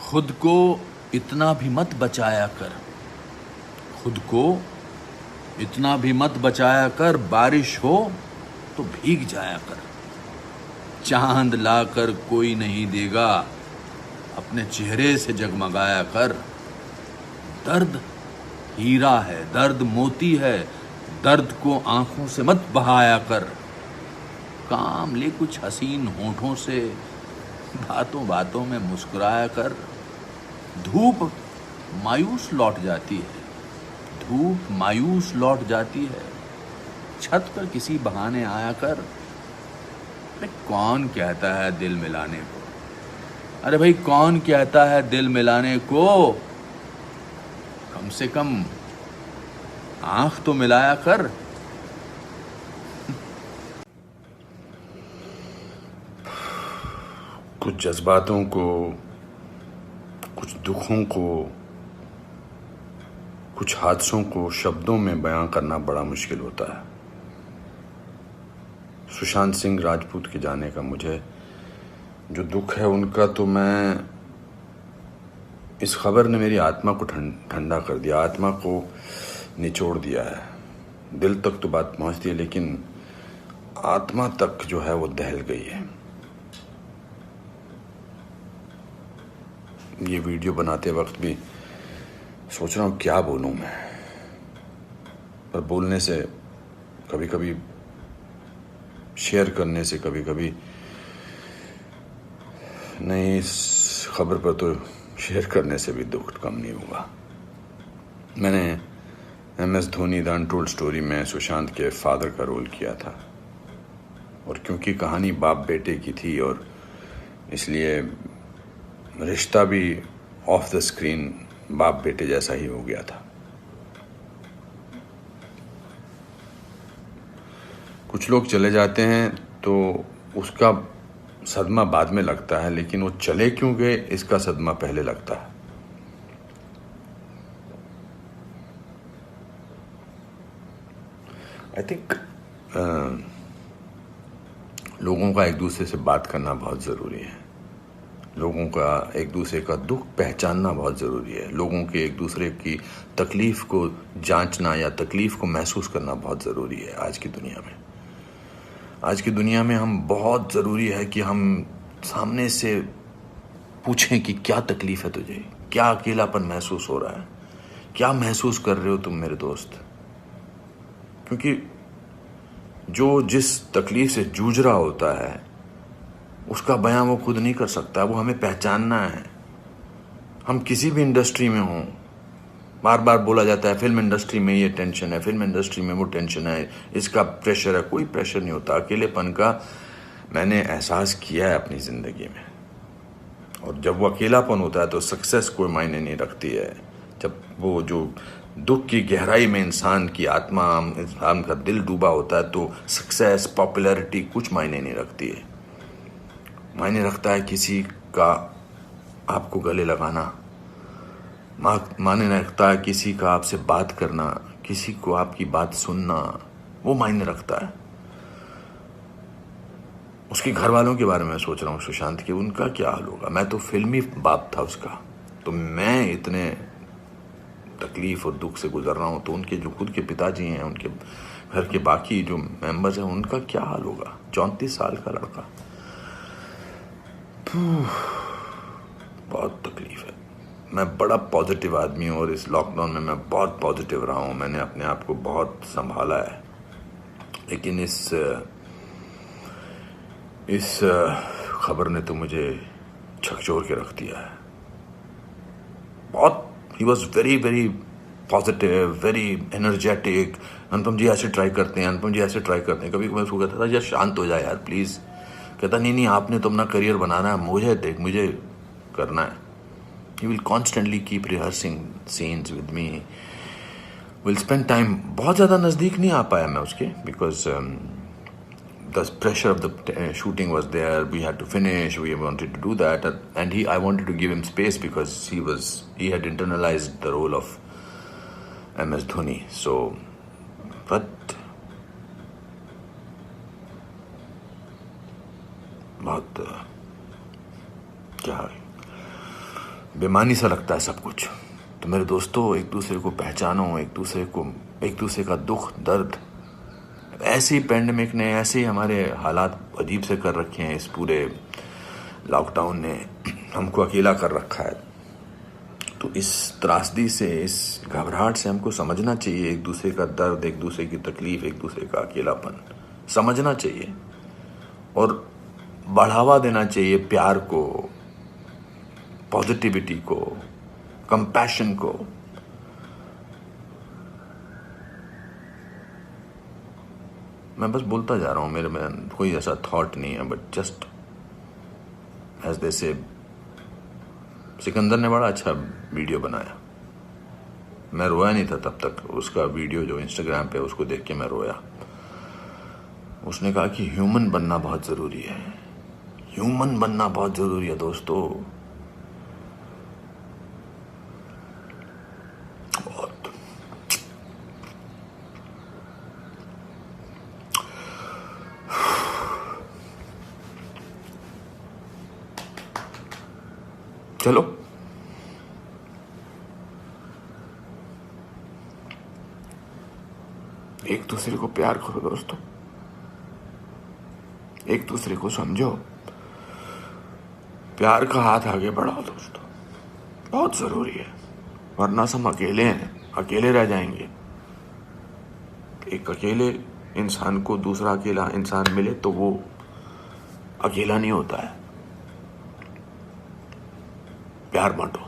खुद को इतना भी मत बचाया कर, खुद को इतना भी मत बचाया कर, बारिश हो तो भीग जाया कर। चांद लाकर कोई नहीं देगा, अपने चेहरे से जगमगाया कर। दर्द हीरा है, दर्द मोती है, दर्द को आंखों से मत बहाया कर। काम ले कुछ हसीन होठों से, बातों बातों में मुस्कुराया कर। धूप मायूस लौट जाती है, धूप मायूस लौट जाती है, छत पर किसी बहाने आया कर। अरे कौन कहता है दिल मिलाने को, अरे भाई कौन कहता है दिल मिलाने को। कम से कम आंख तो मिलाया कर। कुछ जज्बातों को, कुछ दुखों को, कुछ हादसों को शब्दों में बयां करना बड़ा मुश्किल होता है। सुशांत सिंह राजपूत के जाने का मुझे जो दुख है उनका, तो मैं इस खबर ने मेरी आत्मा को ठंडा कर दिया, आत्मा को निचोड़ दिया है। दिल तक तो बात पहुंचती है, लेकिन आत्मा तक जो है वो दहल गई है। ये वीडियो बनाते वक्त भी सोच रहा हूँ क्या बोलूँ मैं, पर बोलने से कभी कभी, शेयर करने से कभी कभी नहीं, इस खबर पर तो शेयर करने से भी दुख कम नहीं होगा। मैंने MS Dhoni the untold story में सुशांत के फादर का रोल किया था, और क्योंकि कहानी बाप बेटे की थी और इसलिए रिश्ता भी ऑफ द स्क्रीन बाप बेटे जैसा ही हो गया था। कुछ लोग चले जाते हैं तो उसका सदमा बाद में लगता है, लेकिन वो चले क्यों गए इसका सदमा पहले लगता है। आई थिंक लोगों का एक दूसरे से बात करना बहुत ज़रूरी है, लोगों का एक दूसरे का दुख पहचानना बहुत ज़रूरी है, लोगों के एक दूसरे की तकलीफ़ को जांचना या तकलीफ़ को महसूस करना बहुत ज़रूरी है। आज की दुनिया में हम बहुत ज़रूरी है कि हम सामने से पूछें कि क्या तकलीफ़ है तुझे, क्या अकेलापन महसूस हो रहा है, क्या महसूस कर रहे हो तुम मेरे दोस्त। क्योंकि जो जिस तकलीफ़ से जूझ रहा होता है उसका बयां वो खुद नहीं कर सकता, वो हमें पहचानना है। हम किसी भी इंडस्ट्री में हों, बार बार बोला जाता है फिल्म इंडस्ट्री में ये टेंशन है, फिल्म इंडस्ट्री में वो टेंशन है, इसका प्रेशर है। कोई प्रेशर नहीं होता। अकेलेपन का मैंने एहसास किया है अपनी ज़िंदगी में, और जब वो अकेलापन होता है तो सक्सेस कोई मायने नहीं रखती है। जब वो जो दुख की गहराई में इंसान की आत्मा, इंसान का दिल डूबा होता है, तो सक्सेस, पॉपुलैरिटी कुछ मायने नहीं रखती है। मायने रखता है किसी का आपको गले लगाना, मायने रखता है किसी का आपसे बात करना, किसी को आपकी बात सुनना, वो मायने रखता है। उसके घर वालों के बारे में सोच रहा हूँ सुशांत के, उनका क्या हाल होगा। मैं तो फिल्मी बाप था उसका, तो मैं इतने तकलीफ और दुख से गुजर रहा हूँ, तो उनके जो खुद के पिताजी हैं, उनके घर के बाकी जो मेंबर्स हैं, उनका क्या हाल होगा। 34 साल का लड़का, बहुत तकलीफ है। मैं बड़ा पॉजिटिव आदमी हूँ और इस लॉकडाउन में मैं बहुत पॉजिटिव रहा हूँ। मैंने अपने आप को बहुत संभाला है, लेकिन इस खबर ने तो मुझे झकझोर के रख दिया है। बहुत ही was very very positive, very energetic. Anupam ji ऐसे ट्राई करते हैं, अनुपम जी ऐसे ट्राई करते हैं। कभी कभी उसको कहता था यार शांत हो जाए यार प्लीज़। कहता नहीं आपने तो अपना करियर बनाना है, मुझे करना है। He will constantly keep rehearsing scenes with me. Will spend time. बहुत ज़्यादा नज़दीक नहीं आ पाया मैं उसके, because the pressure of the shooting was there. We had to finish. We wanted to do that, and I wanted to give him space because he had internalized the role of MS Dhoni. So, but बहुत क्या बेमानी सा लगता है सब कुछ। तो मेरे दोस्तों, एक दूसरे को पहचानो, एक दूसरे का दुख दर्द। ऐसे ही पैंडेमिक ने, ऐसे ही हमारे हालात अजीब से कर रखे हैं, इस पूरे लॉकडाउन ने हमको अकेला कर रखा है। तो इस त्रासदी से, इस घबराहट से हमको समझना चाहिए एक दूसरे का दर्द, एक दूसरे की तकलीफ, एक दूसरे का अकेलापन समझना चाहिए और बढ़ावा देना चाहिए प्यार को, पॉजिटिविटी को, कंपैशन को। मैं बस बोलता जा रहा हूँ, मेरे में कोई ऐसा थॉट नहीं है, बट जस्ट एज दे से। सिकंदर ने बड़ा अच्छा वीडियो बनाया, मैं रोया नहीं था तब तक। उसका वीडियो जो इंस्टाग्राम पे, उसको देख के मैं रोया। उसने कहा कि ह्यूमन बनना बहुत ज़रूरी है, ह्यूमन बनना बहुत ज़रूरी है दोस्तों। बहुत। चलो, एक दूसरे को प्यार करो दोस्तों, एक दूसरे को समझो, प्यार का हाथ आगे बढ़ाओ दोस्तों, बहुत जरूरी है। वरना हम अकेले हैं, अकेले रह जाएंगे। एक अकेले इंसान को दूसरा अकेला इंसान मिले तो वो अकेला नहीं होता है। प्यार बांटो।